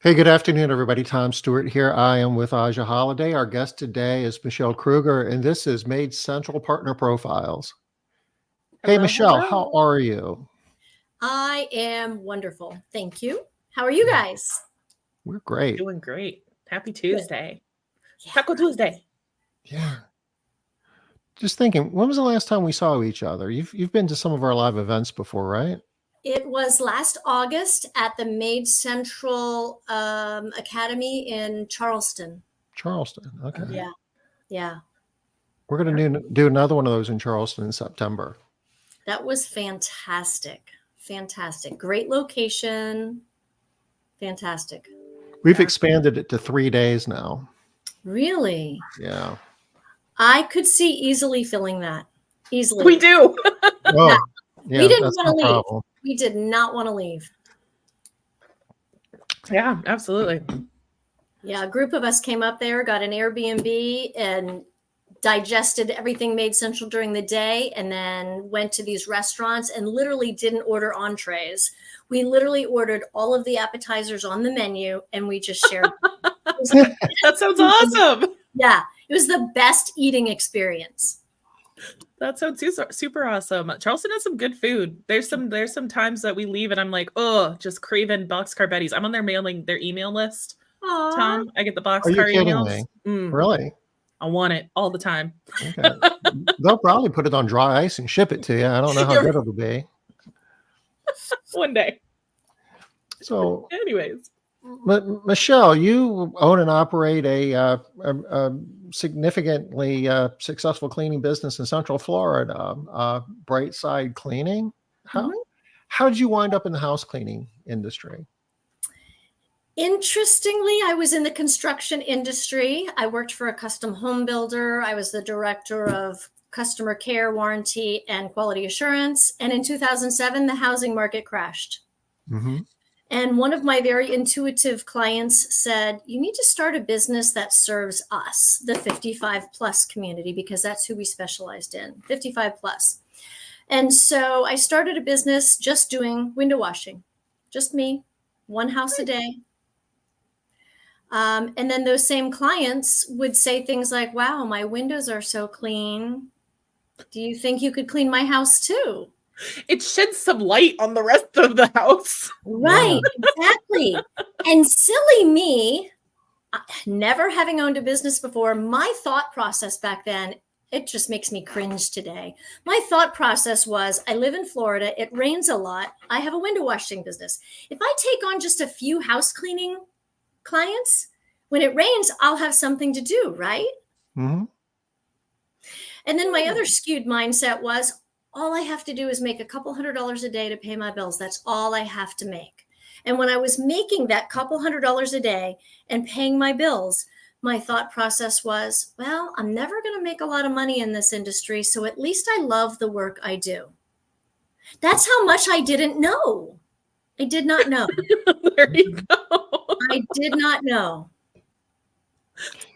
Hey, good afternoon, everybody. Tom Stewart here. I am with Aja Holiday. Our guest today is Michelle Krueger, and this is MaidCentral Partner Profiles. Hey, Hello, Michelle, how hello. are you? I am wonderful. Thank you. How are you guys? We're great. Doing great. Happy Good. Tuesday. Yeah, Taco Tuesday. Yeah. Just thinking, when was the last time we saw each other? You've been to some of our live events before, right? It was last August at the MaidCentral Academy in Charleston. Charleston. Okay. Okay. Yeah, yeah. We're going to do another one of those in Charleston in September. That was fantastic. Fantastic. Great location. Fantastic. We've expanded it to 3 days now. Really? Yeah. I could see easily filling that. Easily. We do. Oh, yeah, we didn't that's want no to leave. problem. We did not want to leave. Yeah, absolutely. Yeah, a group of us came up there, got an Airbnb, and digested everything MaidCentral during the day, and then went to these restaurants and literally didn't order entrees. We literally ordered all of the appetizers on the menu, and we just shared. That sounds awesome. Yeah, it was the best eating experience. That sounds super awesome. Charleston has some good food. There's some times that we leave and I'm like, oh, just craving boxcar Betty's. I'm on their email list. Aww. Tom, I get the Are you boxcar kidding emails. me? Really? I want it all the time. Okay. They'll probably put it on dry ice and ship it to you. I don't know how good it'll be. One day. So, anyways, Michelle, you own and operate a significantly successful cleaning business in Central Florida, Brightside Cleaning. How did you wind up in the house cleaning industry? Interestingly, I was in the construction industry. I worked for a custom home builder. I was the director of customer care, warranty, and quality assurance. And in 2007, the housing market crashed. Mm-hmm. And one of my very intuitive clients said, you need to start a business that serves us, the 55 plus community, because that's who we specialized in, 55 plus. And so I started a business just doing window washing, just me, one house a day. And then those same clients would say things like, wow, my windows are so clean. Do you think you could clean my house too? It sheds some light on the rest of the house. Right, exactly. And silly me, never having owned a business before, my thought process back then, it just makes me cringe today. My thought process was, I live in Florida, it rains a lot, I have a window washing business. If I take on just a few house cleaning clients, when it rains, I'll have something to do, right? Mm-hmm. And then my other skewed mindset was, all I have to do is make a couple $100s a day to pay my bills. That's all I have to make. And when I was making that couple $100s a day and paying my bills, my thought process was, well, I'm never going to make a lot of money in this industry, so at least I love the work I do. That's how much I didn't know. I did not know. There you go. I did not know.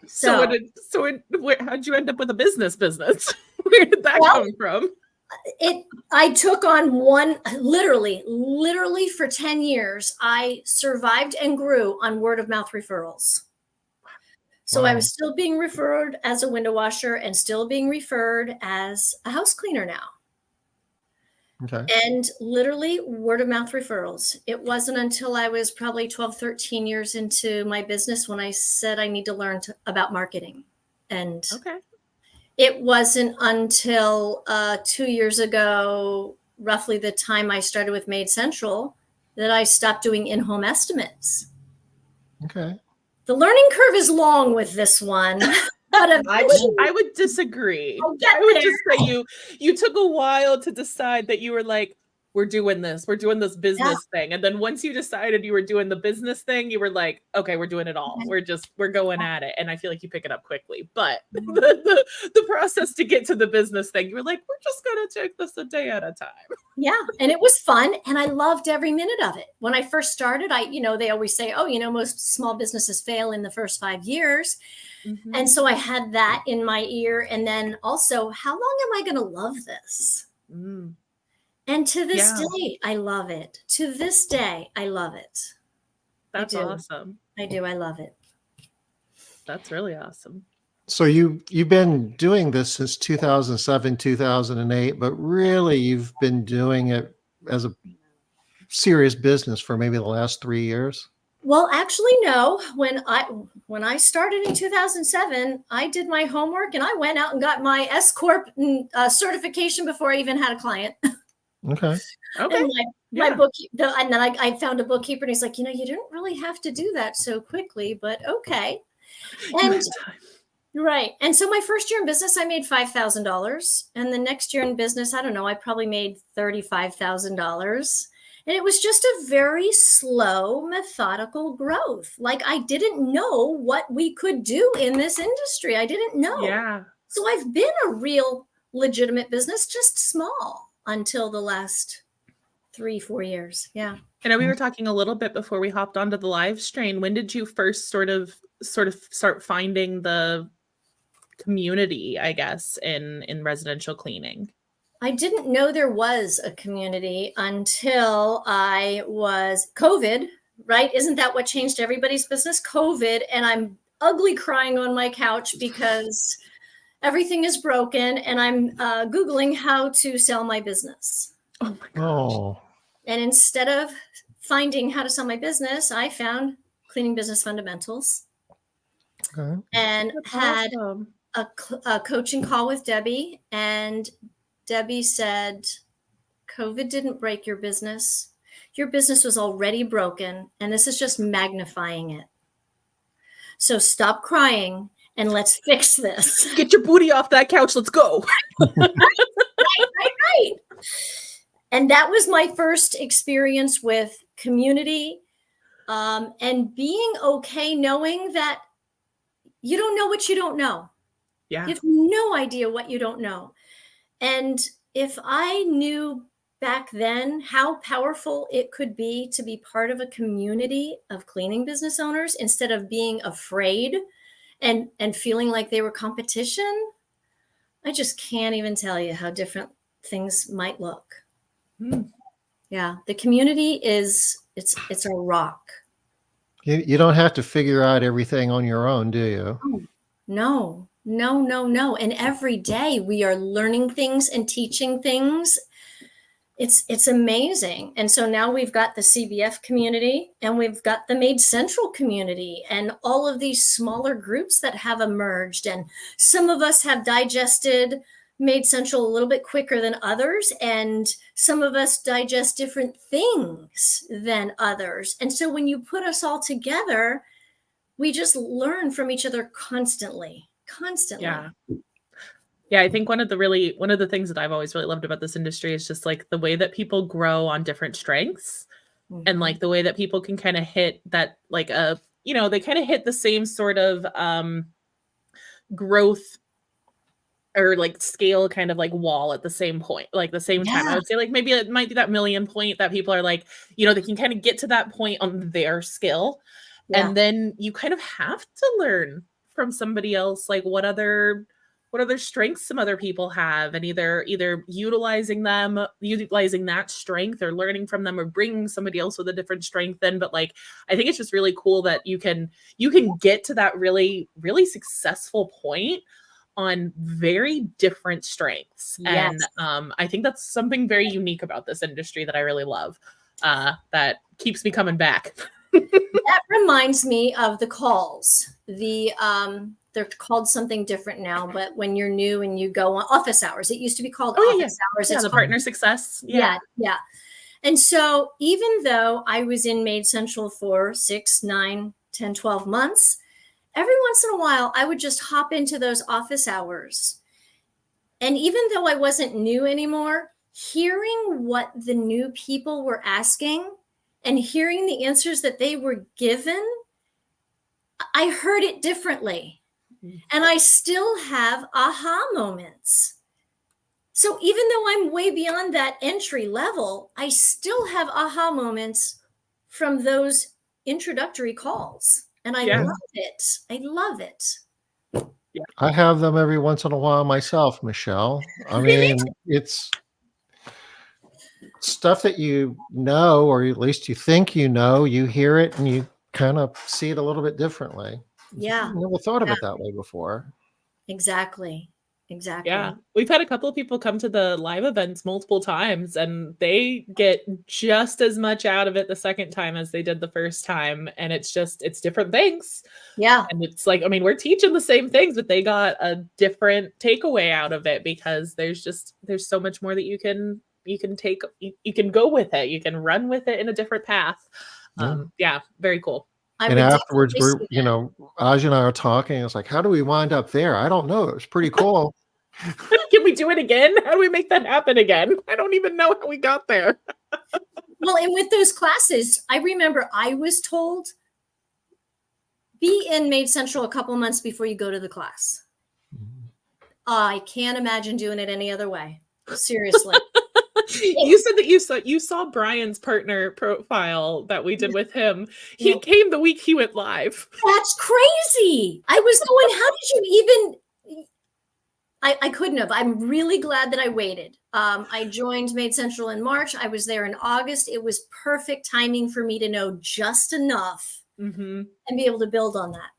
So how'd you end up with a business? Where did that come from? I took on literally for 10 years, I survived and grew on word of mouth referrals. So I was still being referred as a window washer and still being referred as a house cleaner now. Okay. And literally word of mouth referrals. It wasn't until I was probably 12, 13 years into my business when I said I need to learn about marketing. And it wasn't until 2 years ago, roughly the time I started with MaidCentral, that I stopped doing in-home estimates. Okay. The learning curve is long with this one. But I would disagree. I would just say you took a while to decide that you were like, we're doing this business thing. And then once you decided you were doing the business thing, you were like, okay, we're doing it all. We're going at it. And I feel like you pick it up quickly. But the process to get to the business thing, you were like, we're just going to take this a day at a time. Yeah. And it was fun. And I loved every minute of it. When I first started, they always say, most small businesses fail in the first 5 years. Mm-hmm. And so I had that in my ear. And then also, how long am I going to love this? And to this day, I love it. To this day, I love it. That's do. awesome. I do. I love it. That's really awesome. So you've been doing this since 2007, 2008, but really you've been doing it as a serious business for maybe the last 3 years. Well, actually, no. When I started in 2007, I did my homework and I went out and got my S corp certification before I even had a client. Okay. Okay. And my Yeah. book, and then I found a bookkeeper, and he's like, you didn't really have to do that so quickly, but okay. You And had time. right. And so my first year in business, I made $5,000. And the next year in business, I don't know, I probably made $35,000. And it was just a very slow, methodical growth. Like I didn't know what we could do in this industry. I didn't know. Yeah. So I've been a real legitimate business, just small until the last 3-4 years. Yeah. I know we were talking a little bit before we hopped onto the live stream. When did you first sort of start finding the community, I guess, in residential cleaning? I didn't know there was a community until I was COVID, right? Isn't that what changed everybody's business? COVID. And I'm ugly crying on my couch because everything is broken. And I'm Googling how to sell my business. Oh my gosh. Oh, And instead of finding how to sell my business, I found Cleaning Business Fundamentals okay. and That's had awesome. a coaching call with Debbie. And Debbie said, COVID didn't break your business. Your business was already broken, and this is just magnifying it. So stop crying and let's fix this. Get your booty off that couch. Let's go. Right. And that was my first experience with community, and being okay knowing that you don't know what you don't know. Yeah. You have no idea what you don't know. And if I knew back then how powerful it could be to be part of a community of cleaning business owners instead of being afraid and feeling like they were competition, I just can't even tell you how different things might look. Yeah, the community it's a rock. You don't have to figure out everything on your own, do you? No. And every day we are learning things and teaching things. It's amazing. And so now we've got the CBF community and we've got the MaidCentral community and all of these smaller groups that have emerged. And some of us have digested MaidCentral a little bit quicker than others. And some of us digest different things than others. And so when you put us all together, we just learn from each other constantly. Yeah. Yeah, I think one of the things that I've always really loved about this industry is just like the way that people grow on different strengths, and like the way that people can kind of hit that, like they kind of hit the same sort of growth or like scale kind of like wall at the same point, like the same time. I would say like maybe it might be that million point that people are like, they can kind of get to that point on their skill. Yeah. And then you kind of have to learn from somebody else, like what other strengths some other people have, and either utilizing that strength or learning from them or bringing somebody else with a different strength in. But like, I think it's just really cool that you can get to that really, really successful point on very different strengths. Yes. And I think that's something very unique about this industry that I really love, that keeps me coming back. That reminds me of the calls. They're called something different now, but when you're new and you go on office hours, it used to be called office hours. Yeah, It's the called, partner success. yeah. And so even though I was in MaidCentral for 6, 9, 10, 12 months, every once in a while, I would just hop into those office hours. And even though I wasn't new anymore, hearing what the new people were asking and hearing the answers that they were given, I heard it differently. And I still have aha moments. So even though I'm way beyond that entry level, I still have aha moments from those introductory calls. And I love it. I love it. Yeah. I have them every once in a while myself, Michelle. I mean, it's stuff that or at least you think you hear it and you kind of see it a little bit differently. Yeah. Never thought of Yeah. it that way before. Exactly. Yeah, we've had a couple of people come to the live events multiple times, and they get just as much out of it the second time as they did the first time. And it's different things. Yeah. And it's like, I mean, we're teaching the same things, but they got a different takeaway out of it because there's so much more that you can take, you can go with it, you can run with it in a different path. Yeah, very cool. And afterwards, we're, you know, Aj and I are talking. It's like, how do we wind up there? I don't know. It was pretty cool. Can we do it again? How do we make that happen again? I don't even know how we got there. Well, and with those classes, I remember I was told, be in MaidCentral a couple months before you go to the class. I can't imagine doing it any other way. Seriously. You said that you saw Brian's partner profile that we did with him. He came the week he went live. That's crazy. I was going, how did you even? I couldn't have. I'm really glad that I waited. I joined MaidCentral in March. I was there in August. It was perfect timing for me to know just enough and be able to build on that.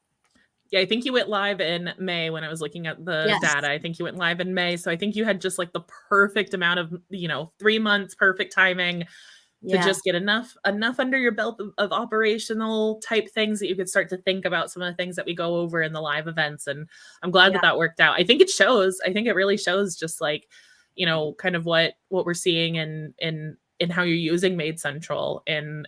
Yeah, I think you went live in May when I was looking at the data. I think you went live in May. So I think you had just like the perfect amount of, 3 months, perfect timing to just get enough under your belt of operational type things that you could start to think about some of the things that we go over in the live events. And I'm glad that worked out. I think it shows. I think it really shows just like, kind of what we're seeing in how you're using MaidCentral in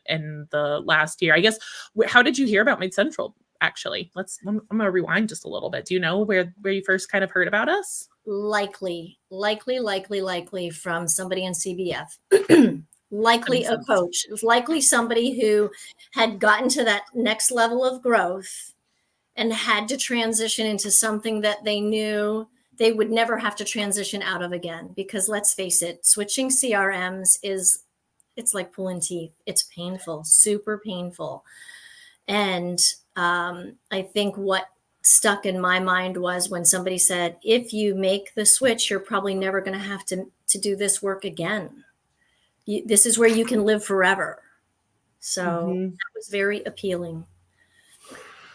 the last year. I guess, how did you hear about MaidCentral? Actually, I'm going to rewind just a little bit. Do you know where you first kind of heard about us? Likely from somebody in CBF. Likely a coach. It was likely somebody who had gotten to that next level of growth and had to transition into something that they knew they would never have to transition out of again. Because let's face it, switching CRMs it's like pulling teeth. It's painful, super painful. And I think what stuck in my mind was when somebody said, if you make the switch, you're probably never going to have to do this work again. This is where you can live forever. So that was very appealing.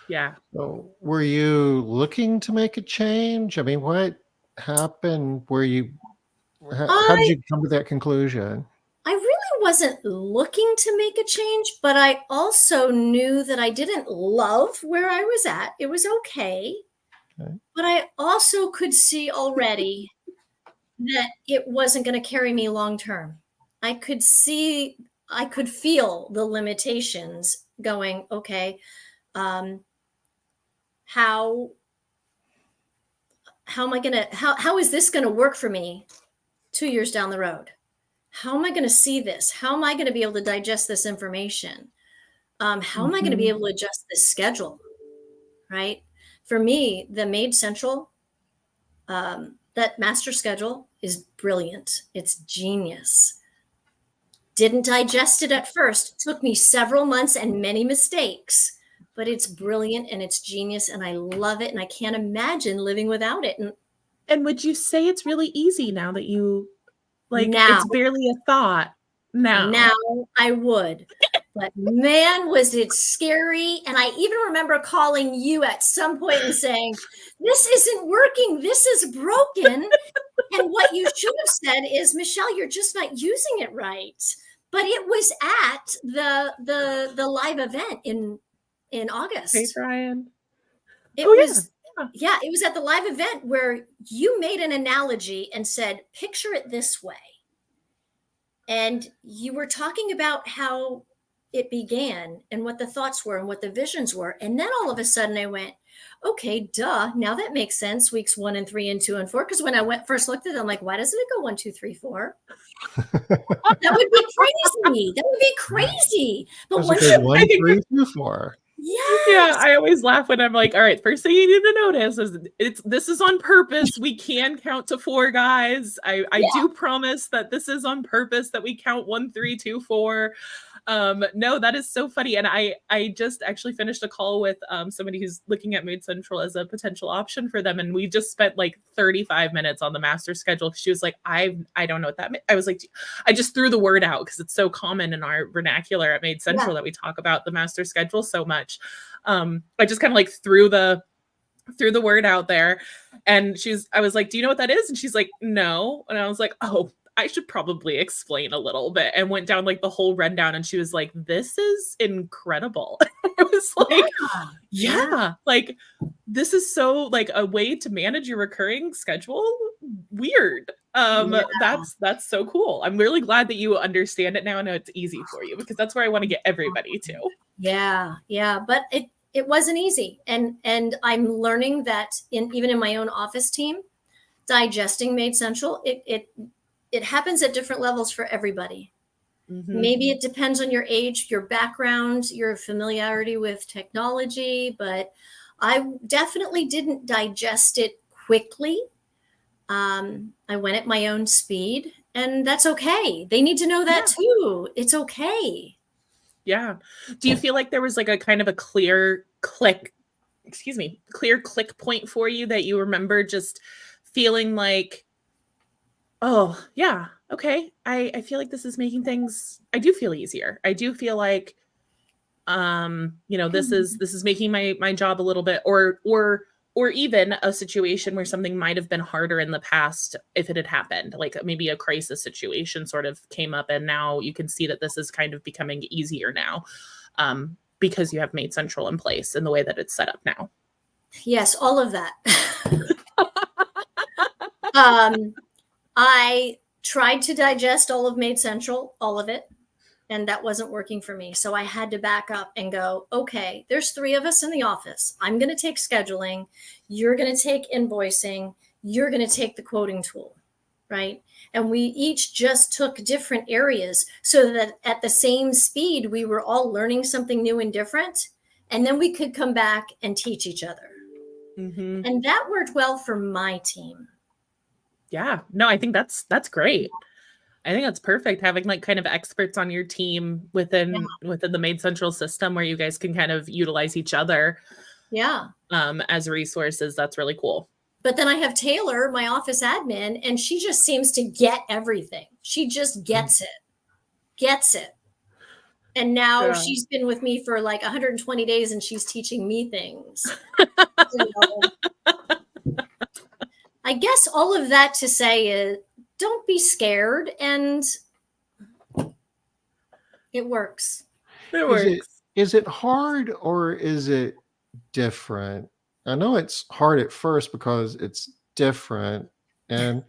Yeah. So were you looking to make a change? I mean, what happened? How did you come to that conclusion? I really wasn't looking to make a change, but I also knew that I didn't love where I was at. It was okay. But I also could see already that it wasn't going to carry me long term. I could feel the limitations going, okay, how is this going to work for me 2 years down the road? How am I going to see this? How am I going to be able to digest this information? How am I going to be able to adjust this schedule? Right? For me, the MaidCentral, that master schedule is brilliant. It's genius. Didn't digest it at first. Took me several months and many mistakes, but it's brilliant and it's genius and I love it and I can't imagine living without it. And would you say it's really easy now that you now, it's barely a thought now? Now I would. But man, was it scary. And I even remember calling you at some point and saying, this isn't working. This is broken. And what you should have said is, Michelle, you're just not using it right. But it was at the live event in August. Hey, Brian. It was at the live event where you made an analogy and said, picture it this way. And you were talking about how it began and what the thoughts were and what the visions were. And then all of a sudden I went, okay, duh. Now that makes sense. Weeks 1 and 3 and 2 and 4. Because when I first looked at it, I'm like, why doesn't it go 1, 2, 3, 4? That would be crazy. That would be crazy. But once 1, 3, 2, 4. Yes. Yeah, I always laugh when I'm like, all right, first thing you need to notice is this is on purpose. We can count to 4, guys. I do promise that this is on purpose, that we count 1, 3, 2, 4. No, that is so funny. And I just actually finished a call with somebody who's looking at MaidCentral as a potential option for them. And we just spent like 35 minutes on the master schedule. She was like, I don't know what that means. I was like, I just threw the word out because it's so common in our vernacular at MaidCentral that we talk about the master schedule so much. I just kind of like threw the word out there, and I was like, do you know what that is? And she's like, no. And I was like, oh, I should probably explain a little bit, and went down like the whole rundown. And she was like, this is incredible. I was like, yeah, like this is so like a way to manage your recurring schedule. Weird. That's so cool. I'm really glad that you understand it now. I know it's easy for you, because that's where I want to get everybody to. Yeah. But it wasn't easy. And I'm learning that even in my own office team, digesting MaidCentral, it happens at different levels for everybody. Mm-hmm. Maybe it depends on your age, your background, your familiarity with technology, but I definitely didn't digest it quickly. I went at my own speed, and that's okay. They need to know that too. It's okay. Yeah. Do you feel like there was like a kind of a clear click point for you that you remember just feeling like, oh yeah, okay, I feel like this is making things, I do feel easier. I do feel like, this is making my job a little bit, or even a situation where something might have been harder in the past if it had happened, like maybe a crisis situation sort of came up, and now you can see that this is kind of becoming easier now, because you have MaidCentral in place and the way that it's set up now. Yes, all of that. I tried to digest all of MaidCentral, all of it, and that wasn't working for me. So I had to back up and go, okay, there's 3 of us in the office. I'm going to take scheduling. You're going to take invoicing. You're going to take the quoting tool, right? And we each just took different areas so that at the same speed, we were all learning something new and different. And then we could come back and teach each other. Mm-hmm. And that worked well for my team. Yeah, no, I think that's great. I think that's perfect, having like kind of experts on your team within the MaidCentral system where you guys can kind of utilize each other. Yeah. As resources. That's really cool. But then I have Taylor, my office admin, and she just seems to get everything. She just gets it. And now she's been with me for like 120 days, and she's teaching me things. I guess all of that to say is, don't be scared, and it works. It works. Is it hard, or is it different? I know it's hard at first because it's different, and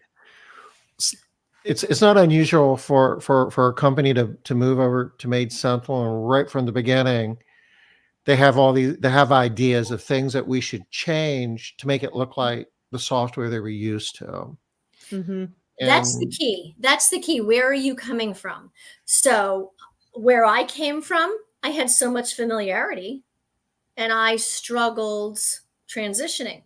it's not unusual for a company to move over to MaidCentral, and right from the beginning, they have ideas of things that we should change to make it look like the software they were used to. Mm-hmm. That's the key. Where are you coming from? So where I came from, I had so much familiarity, and I struggled transitioning.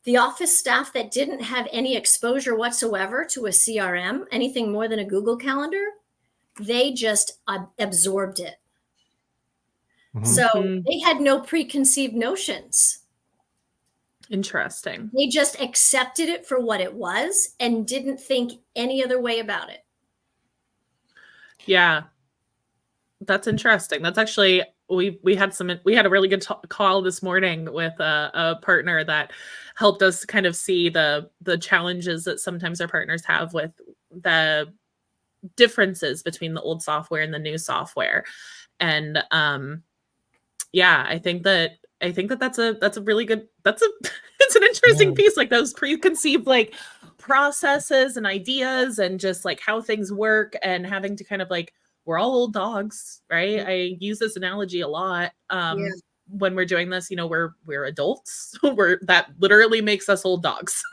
The office staff that didn't have any exposure whatsoever to a CRM, anything more than a Google Calendar, they just absorbed it. Mm-hmm. So they had no preconceived notions. Interesting. They just accepted it for what it was and didn't think any other way about it. Yeah. That's interesting. That's actually, we had a really good call this morning with a partner that helped us kind of see the challenges that sometimes our partners have with the differences between the old software and the new software. And I think that's a really good, it's an interesting piece, like those preconceived like processes and ideas and just like how things work, and having to kind of like, we're all old dogs, right? Mm-hmm. I use this analogy a lot. When we're doing this, we're adults. That literally makes us old dogs.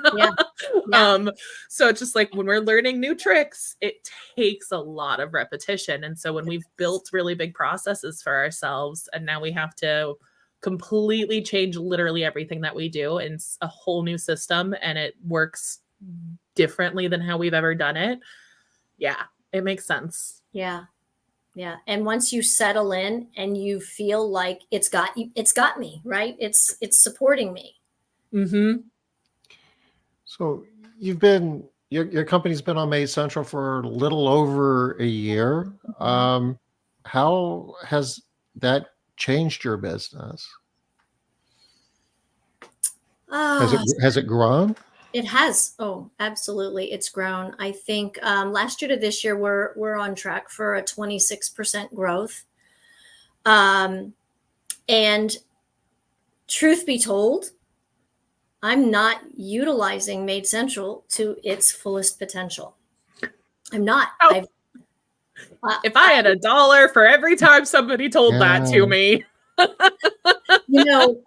So it's just like when we're learning new tricks, it takes a lot of repetition. And so when we've built really big processes for ourselves, and now we have to completely change literally everything that we do in a whole new system, and it works differently than how we've ever done it. Yeah, it makes sense. Yeah. Yeah. And once you settle in and you feel like it's got me, right? It's supporting me. Mm-hmm. So your company's been on MaidCentral for a little over a year. How has that changed your business? Has it grown? It has. Oh, absolutely. It's grown. I think last year to this year, we're on track for a 26% growth. And truth be told, I'm not utilizing MaidCentral to its fullest potential. I'm not. Oh. If I had $1 for every time somebody told that to me. You know,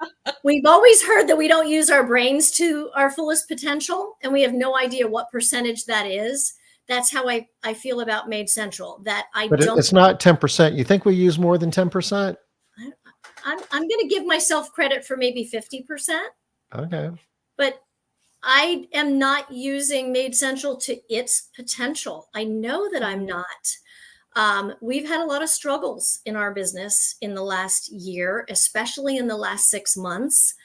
we've always heard that we don't use our brains to our fullest potential, and we have no idea what percentage that is. That's how I feel about MaidCentral, that It's not 10%. You think we use more than 10%? I'm going to give myself credit for maybe 50%. Okay. But I am not using MaidCentral to its potential. I know that I'm not. We've had a lot of struggles in our business in the last year, especially in the last 6 months.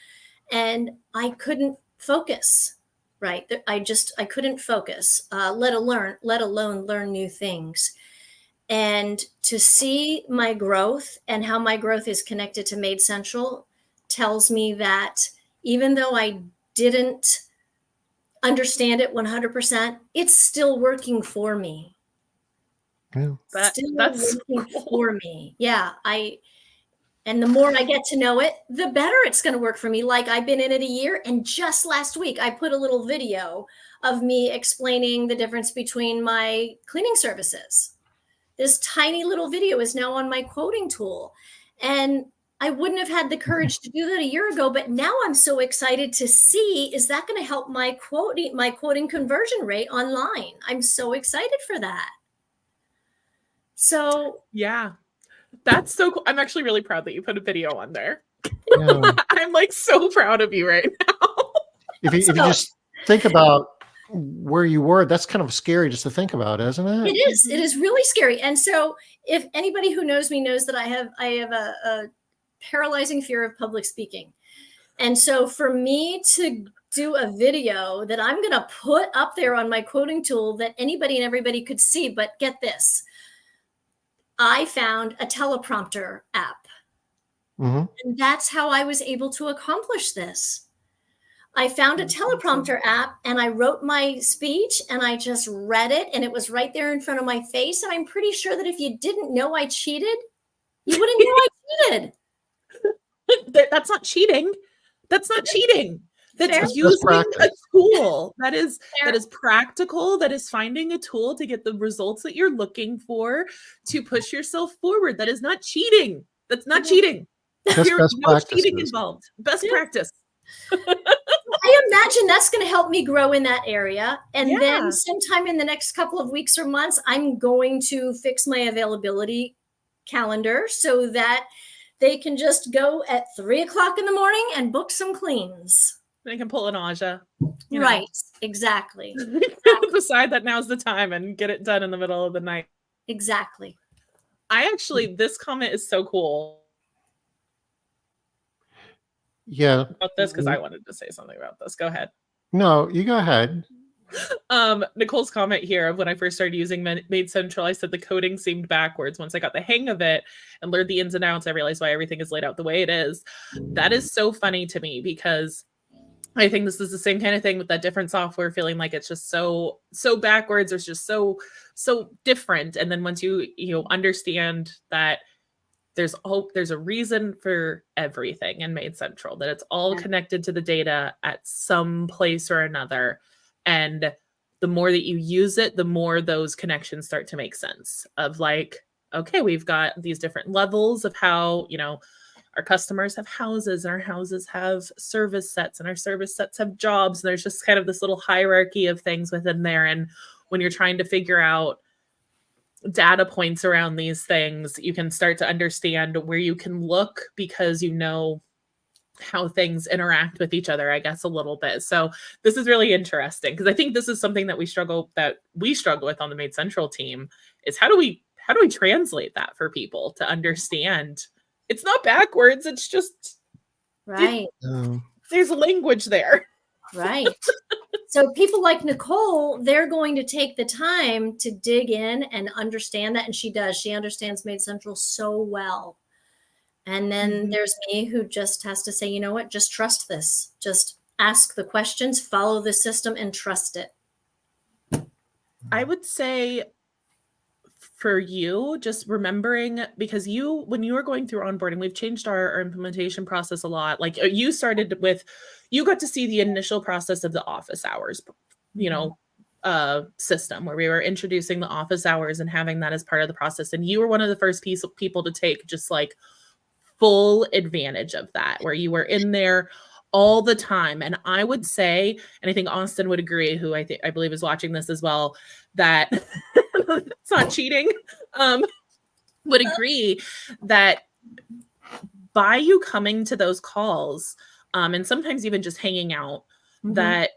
And I couldn't focus, right? I couldn't focus, let alone learn new things. And to see my growth and how my growth is connected to MaidCentral tells me that even though I didn't understand it 100%, it's still working for me. Yeah. That's working cool. for me. Yeah. And the more I get to know it, the better it's going to work for me. Like, I've been in it a year, and just last week I put a little video of me explaining the difference between my cleaning services. This tiny little video is now on my quoting tool. And I wouldn't have had the courage to do that a year ago, but now I'm so excited to see, is that going to help my quoting conversion rate online? I'm so excited for that. So yeah, that's so cool. I'm actually really proud that you put a video on there. Yeah. I'm like so proud of you right now. If you just think about where you were, that's kind of scary just to think about, isn't it? It is. It is really scary. And so if anybody who knows me knows that I have a paralyzing fear of public speaking. And so for me to do a video that I'm going to put up there on my quoting tool that anybody and everybody could see, but get this, I found a teleprompter app. Mm-hmm. And that's how I was able to accomplish this. I found a teleprompter app and I wrote my speech and I just read it, and it was right there in front of my face. And I'm pretty sure that if you didn't know I cheated, you wouldn't know I cheated. That's not cheating. That's not cheating. That's Fair. using a tool that is Fair. practical, that is finding a tool to get the results that you're looking for, to push yourself forward. That is not cheating. That's not cheating. That's There's best no practices. cheating involved. Best practice. I imagine that's going to help me grow in that area. And Yeah. then sometime in the next couple of weeks or months, I'm going to fix my availability calendar so that they can just go at 3:00 in the morning and book some cleans. They can pull an Aja. Right. Exactly. Decide that now's the time and get it done in the middle of the night. Exactly. This comment is so cool. Yeah. About this, because I wanted to say something about this. Go ahead. No, you go ahead. Nicole's comment here of when I first started using MaidCentral, I said the coding seemed backwards. Once I got the hang of it and learned the ins and outs, I realized why everything is laid out the way it is. That is so funny to me, because I think this is the same kind of thing with that different software, feeling like it's just so backwards. It's just so different. And then once you understand that there's a reason for everything in MaidCentral, that it's all connected to the data at some place or another. And the more that you use it, the more those connections start to make sense of like, okay, we've got these different levels of how, our customers have houses, and our houses have service sets, and our service sets have jobs. And there's just kind of this little hierarchy of things within there. And when you're trying to figure out data points around these things, you can start to understand where you can look, because you know how things interact with each other, I guess, a little bit. So this is really interesting, because I think this is something that we struggle with on the MaidCentral team, is how do we how do I translate that for people to understand? It's not backwards. It's just Right. there's language there. Right. So people like Nicole, they're going to take the time to dig in and understand that. And she does. She understands MaidCentral so well. And then there's me who just has to say, you know what, just trust this. Just ask the questions, follow the system, and trust it. I would say for you, just remembering, because when you were going through onboarding, we've changed our implementation process a lot. Like you started with, you got to see the initial process of the office hours, system where we were introducing the office hours and having that as part of the process. And you were one of the first people to take just like full advantage of that, where you were in there all the time. And I would say, and I think Austin would agree, who I believe is watching this as well, that it's not cheating, would agree that by you coming to those calls, and sometimes even just hanging out, that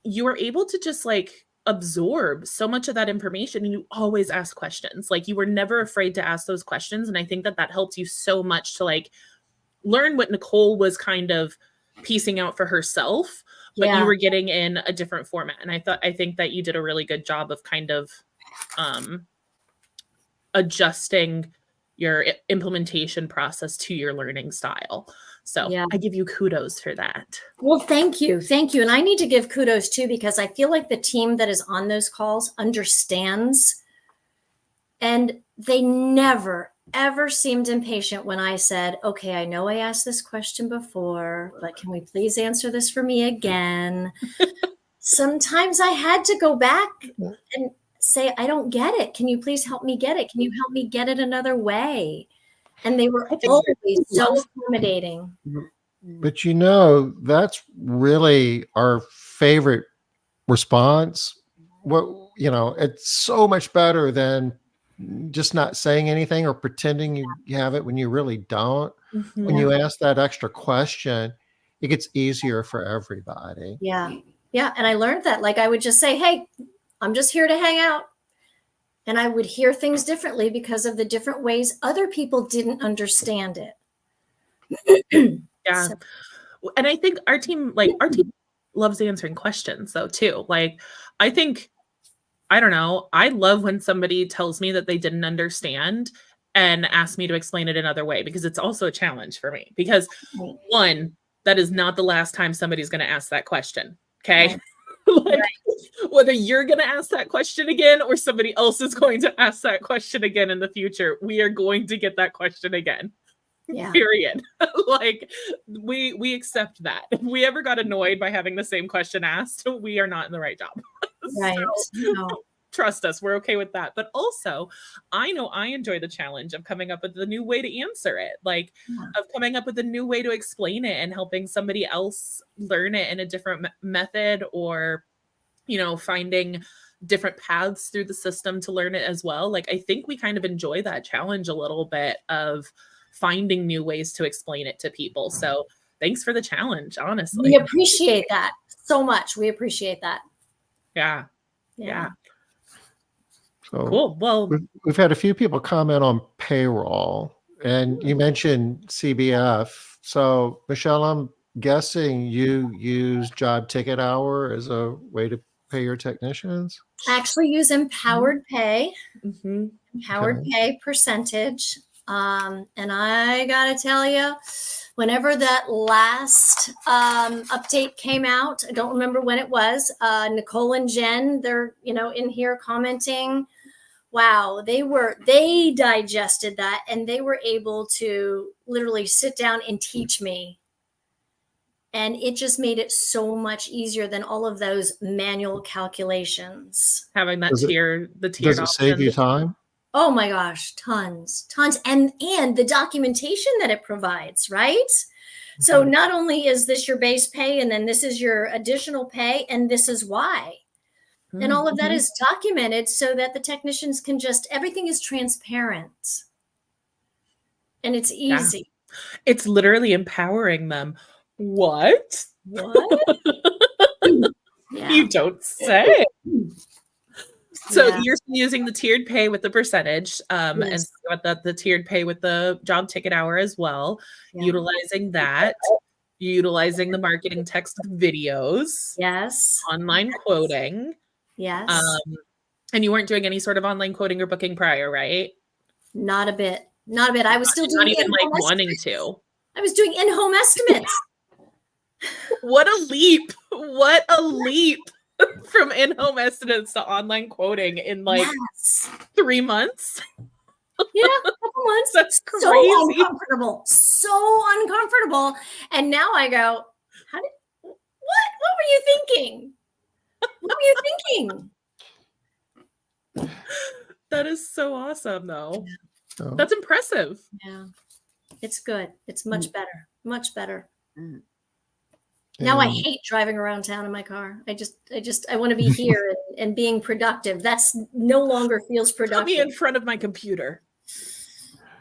you were able to just like absorb so much of that information, and you always ask questions. Like you were never afraid to ask those questions. And I think that helps you so much to like learn what Nicole was kind of piecing out for herself, but you were getting in a different format. And I think that you did a really good job of kind of adjusting your implementation process to your learning style. So I give you kudos for that. Well, thank you. Thank you. And I need to give kudos too, because I feel like the team that is on those calls understands, and they never, ever seemed impatient when I said, okay, I know I asked this question before, but can we please answer this for me again? Sometimes I had to go back and say, I don't get it. Can you please help me get it? Can you help me get it another way? And they were always so accommodating. But that's really our favorite response. It's so much better than just not saying anything or pretending you have it when you really don't. When you ask that extra question, it gets easier for everybody. Yeah. Yeah. And I learned that. Like I would just say, hey, I'm just here to hang out. And I would hear things differently because of the different ways other people didn't understand it. Yeah. So. And I think our team loves answering questions though too. Like I think, I don't know, I love when somebody tells me that they didn't understand and asks me to explain it another way, because it's also a challenge for me. Because one, that is not the last time somebody's going to ask that question. Okay. Like, whether you're going to ask that question again or somebody else is going to ask that question again in the future, we are going to get that question again. Yeah. Period. Like we accept that. If we ever got annoyed by having the same question asked, we are not in the right job. Right. So, trust us, we're okay with that. But also, I know I enjoy the challenge of coming up with a new way to answer it, like of coming up with a new way to explain it and helping somebody else learn it in a different method, or, finding different paths through the system to learn it as well. Like, I think we kind of enjoy that challenge a little bit of finding new ways to explain it to people. So thanks for the challenge, honestly. We appreciate that so much. We appreciate that. Yeah. So cool. Well, we've had a few people comment on payroll, and you mentioned CBF. So Michelle, I'm guessing you use Job Ticket Hour as a way to pay your technicians? I actually use Empowered Pay, Empowered Pay percentage. And I gotta tell you, whenever that last update came out, I don't remember when it was, Nicole and Jen, they're, in here commenting, wow, they digested that, and they were able to literally sit down and teach me. And it just made it so much easier than all of those manual calculations. Having that tiered does it save you time? Oh my gosh, tons. And the documentation that it provides, right? So not only is this your base pay, and then this is your additional pay, and this is why. And all of that is documented so that the technicians can everything is transparent. And it's easy. Yeah. It's literally empowering them. What? Yeah. You don't say. So Yeah. you're still using the tiered pay with the percentage, and Yes. the tiered pay with the job ticket hour as well, Yeah. utilizing that, utilizing the marketing text videos, Yes. online quoting, Yes. and you weren't doing any sort of online quoting or booking prior, right? Not a bit. Not a bit. I was still Not doing even like in-home wanting estimates. to. I was doing in-home estimates. What a leap! What a leap from in-home estimates to online quoting in like Yes. 3 months. Yeah, a couple months. That's So crazy. uncomfortable. So uncomfortable. And now I go, what were you thinking? What were you thinking? That is so awesome, though. So, That's impressive. Yeah. It's good. It's much better. Much better. and Now I hate driving around town in my car. I want to be here and being productive. That's no longer feels Put me productive. in front of my computer.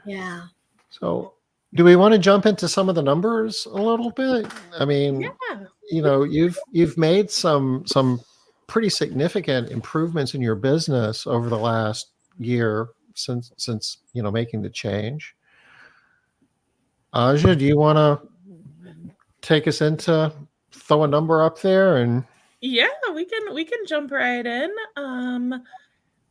Yeah. So do we want to jump into some of the numbers a little bit? I mean, Yeah. you know, you've made some pretty significant improvements in your business over the last year since you know making the change. Aja, do you want to take us into throw a number up there and Yeah, we can jump right in.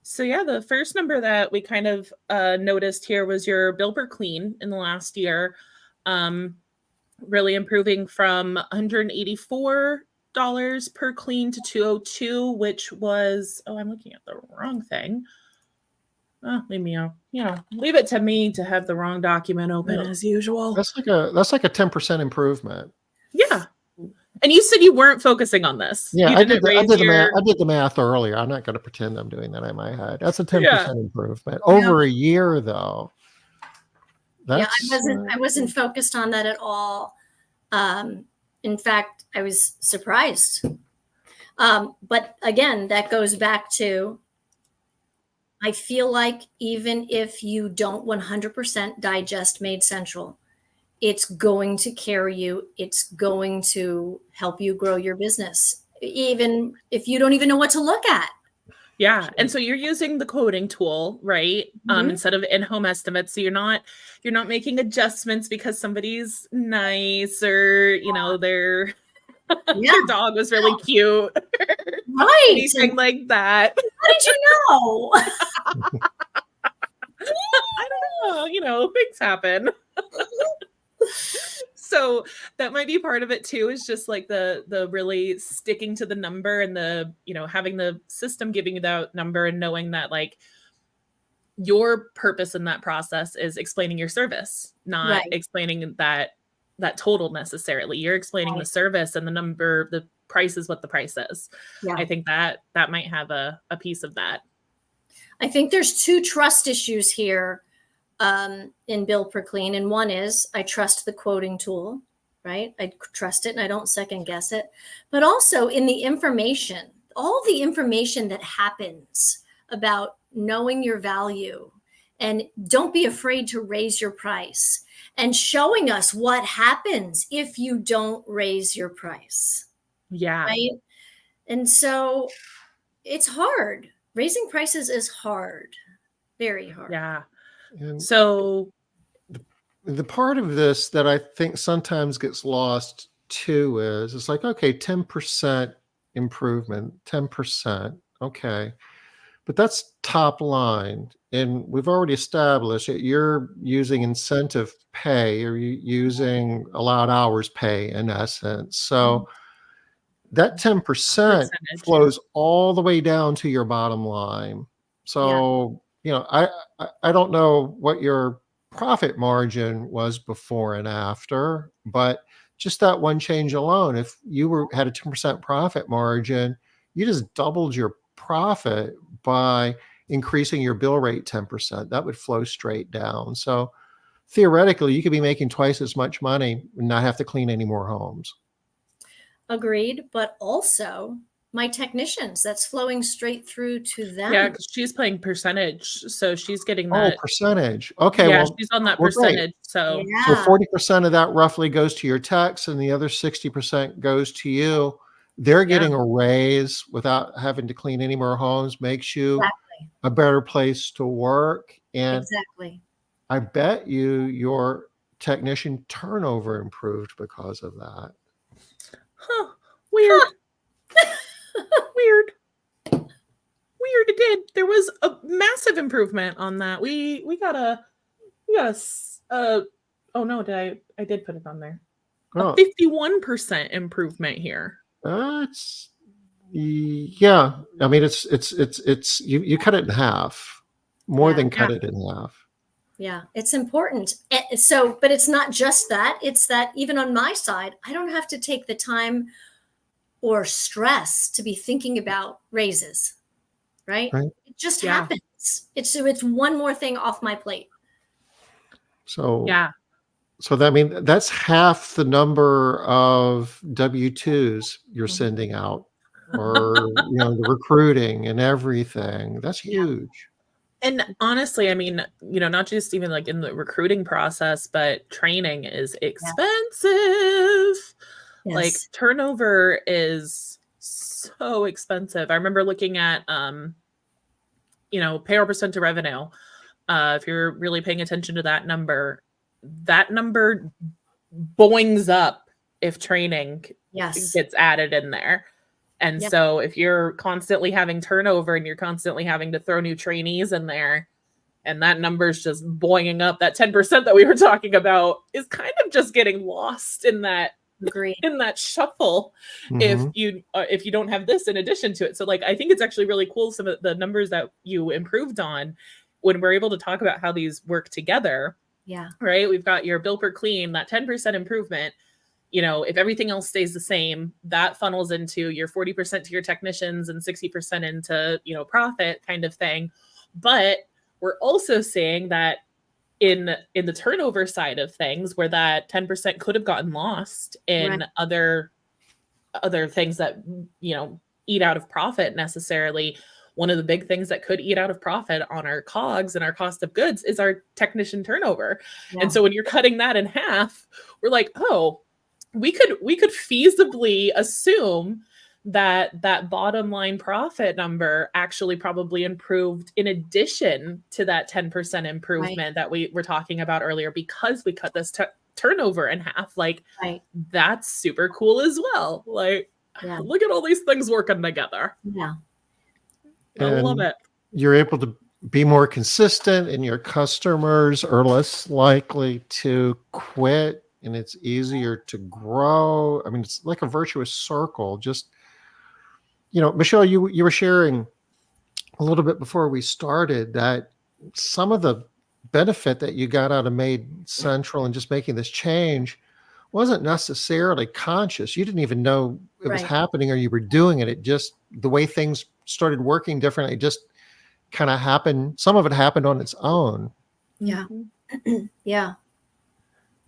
So yeah, the first number that we kind of noticed here was your bill per clean in the last year. Really improving from $184 per clean to 202, which was, oh, I'm looking at the wrong thing. Oh, leave it to me to have the wrong document open as usual. that's like a 10% improvement. Yeah. And you said you weren't focusing on this. Yeah, You I did raise the your- math. I did the math earlier. I'm not going to pretend I'm doing that in my head. That's a 10% Yeah. improvement over a year, though. That's, I wasn't focused on that at all. In fact, I was surprised. But again, that goes back to, I feel like even if you don't 100% digest MaidCentral, it's going to carry you. It's going to help you grow your business, even if you don't even know what to look at. Yeah. And so you're using the quoting tool, right? Instead of in-home estimates. So you're not making adjustments because somebody's nice or, you know, their dog was really cute. Right. Anything like that. How did you know? I don't know. You know, things happen. So that might be part of it too, is just like the really sticking to the number and the, you know, having the system giving you that number and knowing that like your purpose in that process is explaining your service, not explaining that total necessarily. You're explaining the service, and the number, the price is what the price is. Yeah. I think that might have a piece of that. I think there's two trust issues here in bill per clean. And one is I trust the quoting tool, right? I trust it and I don't second guess it. But also in the information, all the information that happens about knowing your value, and don't be afraid to raise your price, and showing us what happens if you don't raise your price. Yeah. Right. And so it's hard. Raising prices is hard. Very hard. Yeah. and So the part of this that I think sometimes gets lost too is it's like, okay, 10% improvement, 10%. Okay. But that's top line. And we've already established that you're using incentive pay, or you using allowed hours pay in essence. So that 10% Percentage, flows all the way down to your bottom line. So, you know, I don't know what your profit margin was before and after, but just that one change alone, if you had a 10% profit margin, you just doubled your profit by increasing your bill rate 10%. That would flow straight down. So theoretically, you could be making twice as much money and not have to clean any more homes. Agreed. But also my technicians, that's flowing straight through to them. yeah, because she's paying percentage, so she's getting Oh, that. percentage. Okay. Yeah, Well, she's on that well, great. percentage. So So 40% of that roughly goes to your tax, and the other 60% goes to you. they're getting a raise without having to clean any more homes, makes you Exactly. a better place to work. And Exactly. I bet your technician turnover improved because of that. Huh. Weird. Weird. Weird. It did. There was a massive improvement on that. We got a oh no, I did put it on there. A 51% improvement here. It's yeah. I mean, it's you cut it in half, more than cut it in half. Yeah, it's important. So, but it's not just that. It's that even on my side, I don't have to take the time or stress to be thinking about raises, right? It just happens. It's one more thing off my plate. So that, I mean, that's half the number of W-2s you're sending out, or the recruiting and everything. That's huge. And honestly, I mean, not just even like in the recruiting process, but training is expensive. Like turnover is so expensive. I remember looking at, payroll percent to revenue. If you're really paying attention to that number boings up if training gets added in there. And so if you're constantly having turnover and you're constantly having to throw new trainees in there, and that number's just boinging up, that 10% that we were talking about is kind of just getting lost in that shuffle. If you don't have this in addition to it. So like, I think it's actually really cool, some of the numbers that you improved on when we're able to talk about how these work together. Yeah. Right. We've got your bill per clean, that 10% improvement. If everything else stays the same, that funnels into your 40% to your technicians and 60% into, profit kind of thing. But we're also saying that in the turnover side of things, where that 10% could have gotten lost in other things that, eat out of profit necessarily. One of the big things that could eat out of profit on our COGS and our cost of goods is our technician turnover. Yeah. And so when you're cutting that in half, we're like, oh, we could feasibly assume that bottom line profit number actually probably improved in addition to that 10% improvement that we were talking about earlier, because we cut this turnover in half. Like that's super cool as well. Like, look at all these things working together. Yeah. I love it. You're able to be more consistent, and your customers are less likely to quit, and it's easier to grow. I mean, it's like a virtuous circle. Just, Michelle, you were sharing a little bit before we started that some of the benefit that you got out of MaidCentral and just making this change wasn't necessarily conscious. You didn't even know it was happening, or you were doing it. It just, the way things started working differently, it just kind of happened. Some of it happened on its own. Yeah. Yeah.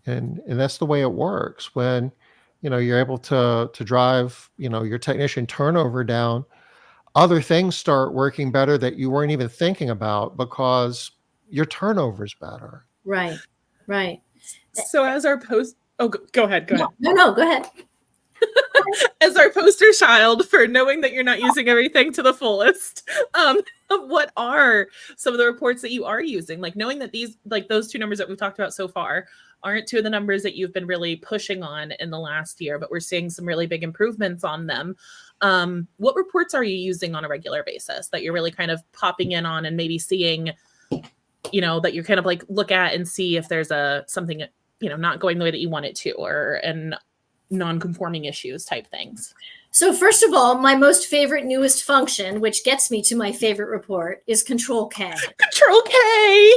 And that's the way it works when, you're able to drive, your technician turnover down. Other things start working better that you weren't even thinking about because your turnover is better. Right. Right. So as our go ahead. No, go ahead. As our poster child for knowing that you're not using everything to the fullest, what are some of the reports that you are using? Like knowing that these, like those two numbers that we've talked about so far, aren't two of the numbers that you've been really pushing on in the last year, but we're seeing some really big improvements on them. What reports are you using on a regular basis that you're really kind of popping in on and maybe seeing, that you kind of like look at and see if there's something, not going the way that you want it to, or non-conforming issues type things? So first of all, my most favorite newest function, which gets me to my favorite report, is Control K. Control K!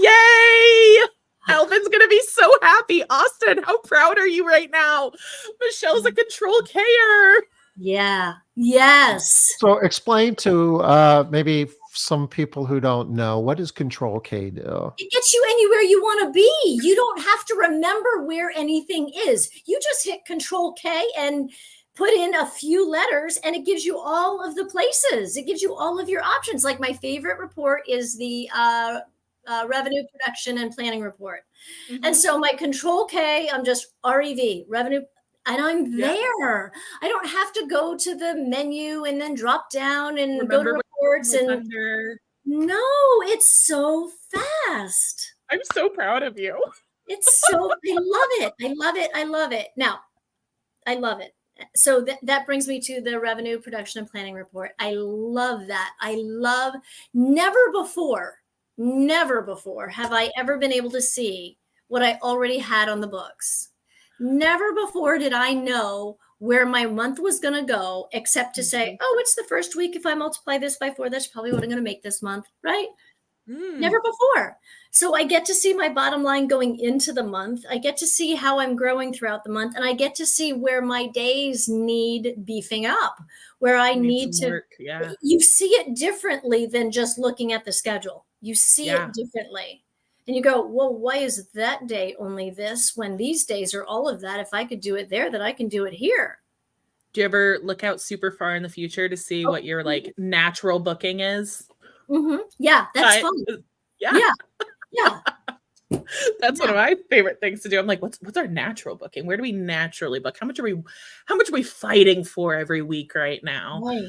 Yay! Alvin's going to be so happy. Austin, how proud are you right now? Michelle's a Control K-er. Yeah. Yes. So explain to maybe some people who don't know, what does Control K do? It gets you anywhere you want to be. You don't have to remember where anything is. You just hit Control K and put in a few letters, and it gives you all of the places. It gives you all of your options. Like my favorite report is the revenue, production, and planning report. Mm-hmm. And so my Control K, I'm just REV, revenue. and I'm Yeah. there. I don't have to go to the menu and then drop down and go to Remember reports when it was and under? no, it's so fast. I'm so proud of you. It's so, I love it. I love it. I love it. Now, I love it. So that brings me to the revenue production and planning report. I love that. I love, never before have I ever been able to see what I already had on the books. Never before did I know where my month was going to go, except to say, oh, it's the first week. If I multiply this by 4, that's probably what I'm going to make this month, right? Never before. So I get to see my bottom line going into the month. I get to see how I'm growing throughout the month. And I get to see where my days need beefing up, where I need to work. Yeah. You see it differently than just looking at the schedule. You see it differently. And you go, well, why is that day only this when these days are all of that? If I could do it there, then I can do it here. Do you ever look out super far in the future to see what your like natural booking is? Mm-hmm. Yeah, that's fun. Yeah. Yeah. That's one of my favorite things to do. I'm like, what's our natural booking? Where do we naturally book? How much are we fighting for every week right now? Right.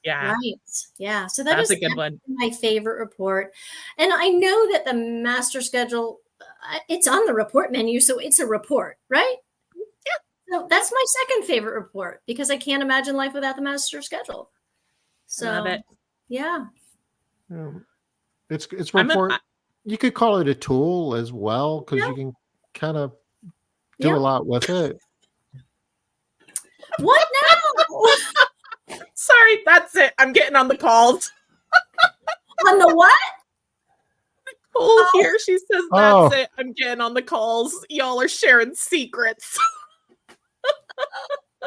Yeah. Right. Yeah. So that's a good one. My favorite report. And I know that the master schedule, it's on the report menu. So it's a report, right? Yeah. So that's my second favorite report because I can't imagine life without the master schedule. So love it. Yeah. It's report. You could call it a tool as well because you can kind of do a lot with it. What now? Sorry, that's it. I'm getting on the calls. On the what? Oh, here she says that's it. I'm getting on the calls. Y'all are sharing secrets.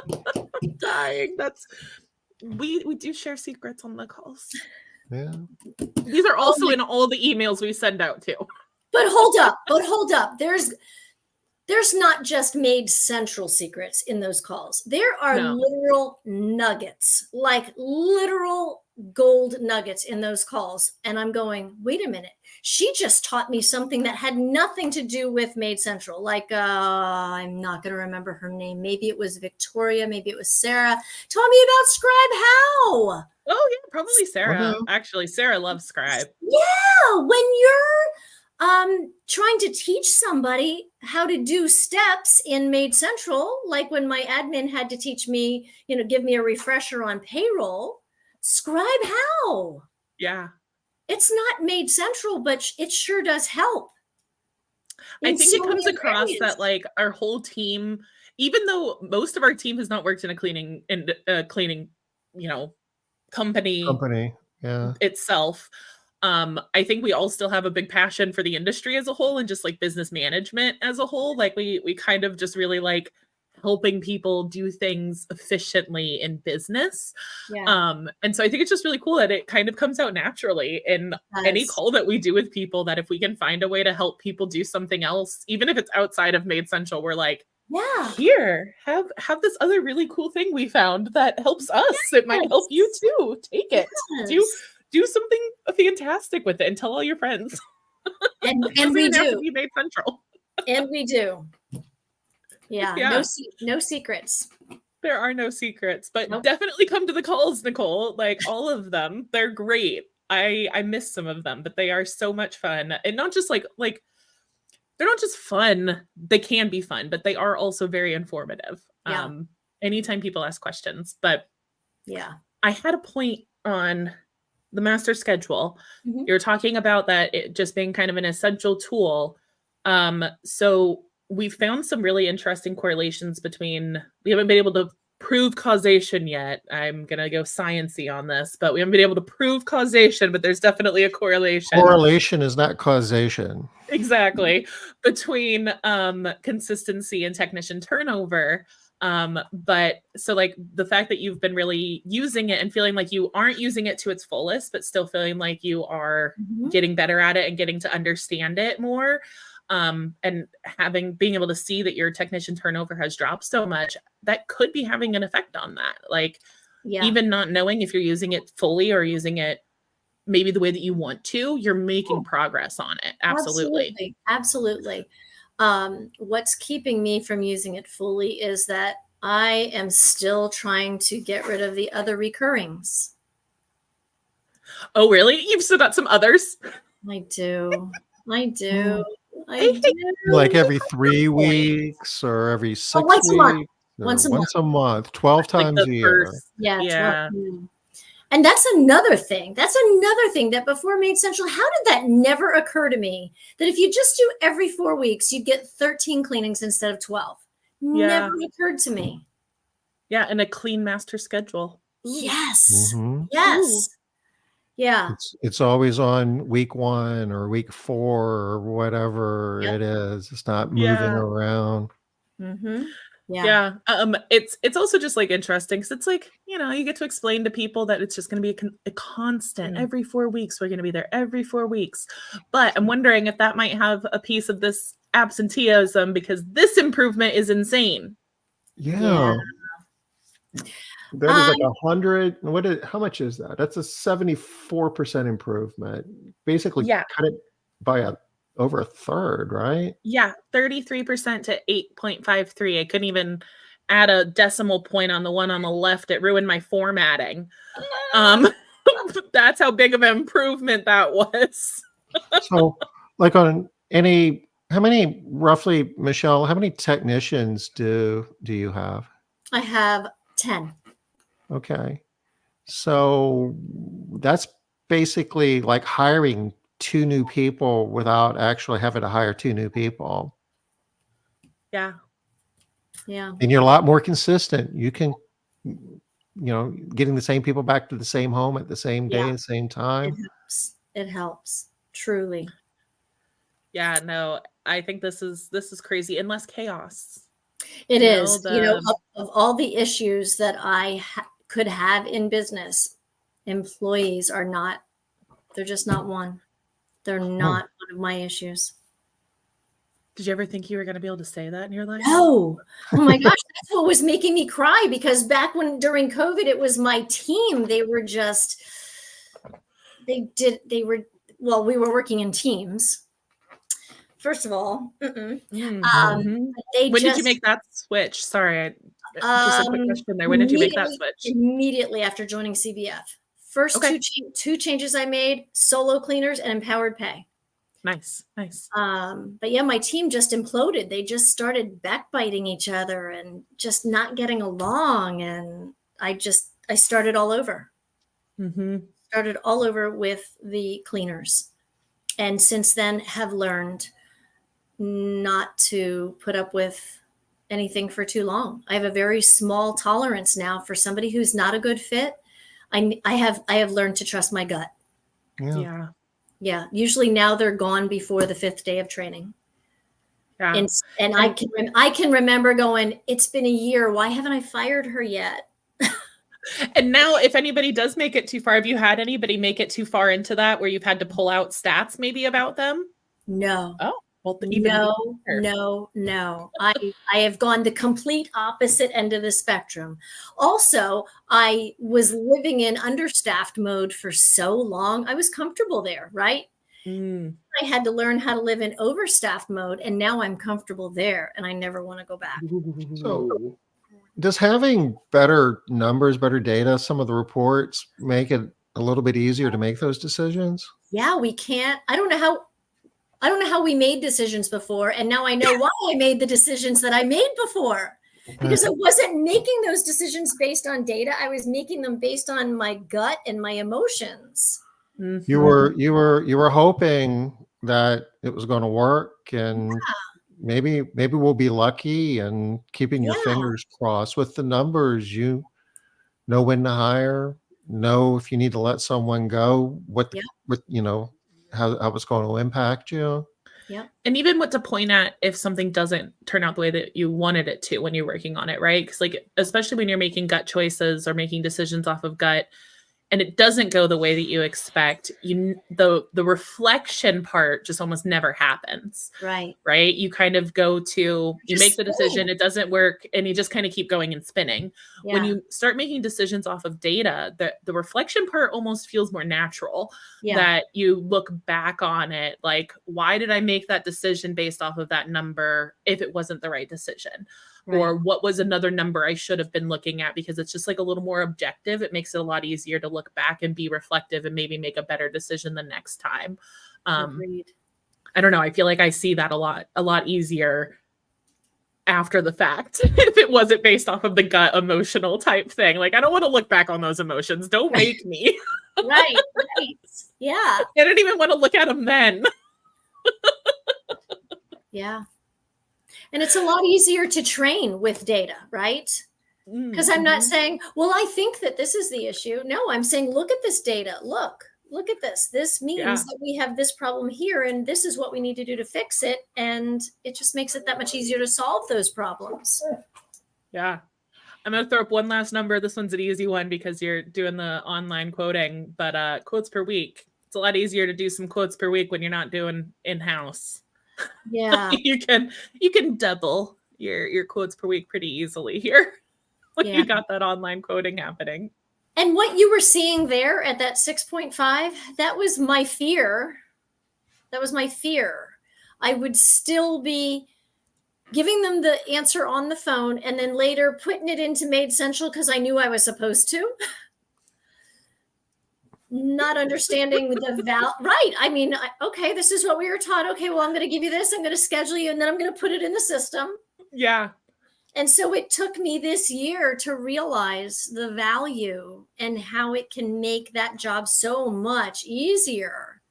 I'm dying. We do share secrets on the calls. Yeah. These are also in all the emails we send out too. But hold up. There's not just MaidCentral secrets in those calls. There are literal nuggets, like literal gold nuggets in those calls. And I'm going, wait a minute. She just taught me something that had nothing to do with MaidCentral. Like, I'm not going to remember her name. Maybe it was Victoria. Maybe it was Sarah. Taught me about Scribe How. Oh, yeah, probably Sarah. Actually, Sarah loves Scribe. Yeah, when you're trying to teach somebody how to do steps in MaidCentral, like when my admin had to teach me, give me a refresher on payroll, Scribe How. Yeah. It's not MaidCentral, but it sure does help. I think it comes across that like our whole team, even though most of our team has not worked in a cleaning, company itself. I think we all still have a big passion for the industry as a whole and just like business management as a whole. Like we kind of just really like helping people do things efficiently in business. Yeah. And so I think it's just really cool that it kind of comes out naturally in any call that we do with people, that if we can find a way to help people do something else, even if it's outside of MaidCentral, we're like, here, have this other really cool thing we found that helps us. It might help you too. Take it. Do something fantastic with it and tell all your friends. And we do. Have to be MaidCentral. And we do. Yeah. No secrets. There are no secrets, but definitely come to the calls, Nicole. Like all of them, they're great. I miss some of them, but they are so much fun, and not just like they're not just fun. They can be fun, but they are also very informative. Yeah. Anytime people ask questions, but I had a point on the master schedule. Mm-hmm. You're talking about that it just being kind of an essential tool. So we found some really interesting correlations between, we haven't been able to prove causation yet. I'm going to go sciencey on this, but we haven't been able to prove causation, but there's definitely a correlation. Correlation is not causation. Exactly. Between consistency and technician turnover. But so like the fact that you've been really using it and feeling like you aren't using it to its fullest, but still feeling like you are getting better at it and getting to understand it more. And being able to see that your technician turnover has dropped so much, that could be having an effect on that. Like even not knowing if you're using it fully or using it maybe the way that you want to, you're making progress on it. Absolutely. Absolutely. What's keeping me from using it fully is that I am still trying to get rid of the other recurrings. Oh, really? You've still got some others? I do. I do. I hate do. Like every 3 Point. weeks or every 6 once a month. weeks or Once a once a month, 12 Like times the a year. first. Yeah. Yeah. And that's another thing. That's another thing that before MaidCentral, how did that never occur to me? That if you just do every 4 weeks, you'd get 13 cleanings instead of 12. Yeah. Never occurred to me. Yeah, and a clean master schedule. Ooh. Yes. Mhm. Yes. Yeah. It's always on week 1 or week 4 or whatever Yep. it is. It's not moving Yeah. around. Mm-hmm. Yeah. Yeah. It's also just like interesting because it's like, you get to explain to people that it's just going to be a constant every 4 weeks. We're going to be there every 4 weeks. But I'm wondering if that might have a piece of this absenteeism because this improvement is insane. Yeah. That is like 100. How much is that? That's a 74% improvement. Basically Yeah. cut it by over a third, right? Yeah, 33% to 8.53. I couldn't even add a decimal point on the one on the left. It ruined my formatting. That's how big of an improvement that was. So like how many roughly, Michelle, how many technicians do you have? I have 10. Okay. So that's basically like hiring 2 new people without actually having to hire 2 new people. Yeah. Yeah. And you're a lot more consistent. You can, getting the same people back to the same home at the same day, Yeah. the same time. It helps. Truly. Yeah, no, I think this is crazy and less chaos. It You is. know, Of all the issues that I could have in business, employees are not, they're just not one. They're not one of my issues. Did you ever think you were going to be able to say that in your life? No. Oh my gosh, that's what was making me cry because back during COVID, it was my team. They were just, we were working in teams. First of all, Mhm. they When did you make that switch? Sorry, just a quick question there. When did you make that switch? Immediately after joining CBF. First Okay. two changes I made: solo cleaners and empowered pay. Nice. But yeah, my team just imploded. They just started backbiting each other and just not getting along. And I started all over. Started all over with the cleaners. And since then have learned not to put up with anything for too long. I have a very small tolerance now for somebody who's not a good fit. I have learned to trust my gut. Yeah. Usually now they're gone before the 5th day of training. Yeah. And I can remember going, it's been a year. Why haven't I fired her yet? And now if anybody does make it too far, have you had anybody make it too far into that where you've had to pull out stats maybe about them? No. Oh, well, No. I have gone the complete opposite end of the spectrum. Also, I was living in understaffed mode for so long. I was comfortable there, right? I had to learn how to live in overstaffed mode, and now I'm comfortable there, and I never want to go back. So does having better numbers, better data, some of the reports make it a little bit easier to make those decisions? Yeah, we can't. I don't know how we made decisions before, and now I know why I made the decisions that I made before. Because I wasn't making those decisions based on data. I was making them based on my gut and my emotions. You were hoping that it was going to work, and maybe we'll be lucky, and keeping your fingers crossed. With the numbers, you know when to hire, know if you need to let someone go, how it's going to impact you. Yeah. And even what to point at if something doesn't turn out the way that you wanted it to when you're working on it, right? Because especially when you're making gut choices or making decisions off of gut, and it doesn't go the way that you expect, the reflection part just almost never happens. Right. You kind of you make the decision, it doesn't work, and you just kind of keep going and spinning. Yeah. When you start making decisions off of data, the reflection part almost feels more natural. That you look back on it like, why did I make that decision based off of that number if it wasn't the right decision? or what was another number I should have been looking at, because it's just like a little more objective. It makes it a lot easier to look back and be reflective and maybe make a better decision the next time. Agreed. I don't know. I feel like I see that a lot easier after the fact if it wasn't based off of the gut emotional type thing. Like, I don't want to look back on those emotions. Don't make me. Right. Yeah. I didn't even want to look at them then. Yeah. And it's a lot easier to train with data, right? Because I'm not saying, well, I think that this is the issue. No, I'm saying, look at this data. Look at this. This means that we have this problem here, and this is what we need to do to fix it. And it just makes it that much easier to solve those problems. Yeah. I'm going to throw up one last number. This one's an easy one because you're doing the online quoting, but quotes per week. It's a lot easier to do some quotes per week when you're not doing in-house. Yeah. you can double your quotes per week pretty easily here when you got that online quoting happening. And what you were seeing there at that 6.5, that was my fear. I would still be giving them the answer on the phone and then later putting it into MaidCentral because I knew I was supposed to. Not understanding the right. I mean, okay, this is what we were taught. Okay, well, I'm going to give you this. I'm going to schedule you, and then I'm going to put it in the system. Yeah. And so it took me this year to realize the value and how it can make that job so much easier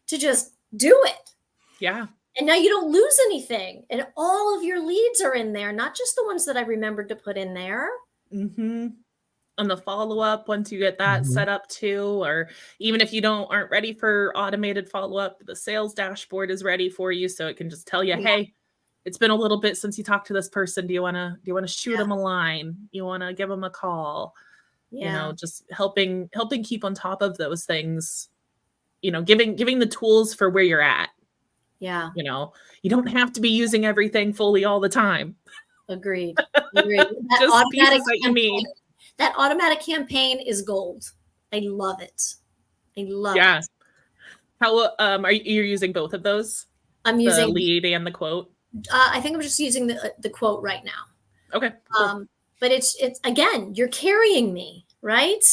to just do it. Yeah. And now you don't lose anything. And all of your leads are in there, not just the ones that I remembered to put in there. Mm-hmm. On the follow-up, once you get that set up too, or even if you aren't ready for automated follow-up, the sales dashboard is ready for you. So it can just tell you, hey, it's been a little bit since you talked to this person. Do you want to shoot them a line? You want to give them a call? You know, just helping keep on top of those things, you know, giving the tools for where you're at. Yeah. You know, you don't have to be using everything fully all the time. Agreed. Just pieces that you need. That automatic campaign is gold. I love it. it. Yeah. How are you using both of those? I'm using the lead and the quote. I think I'm just using the quote right now. Okay. Cool. But it's again, you're carrying me, right?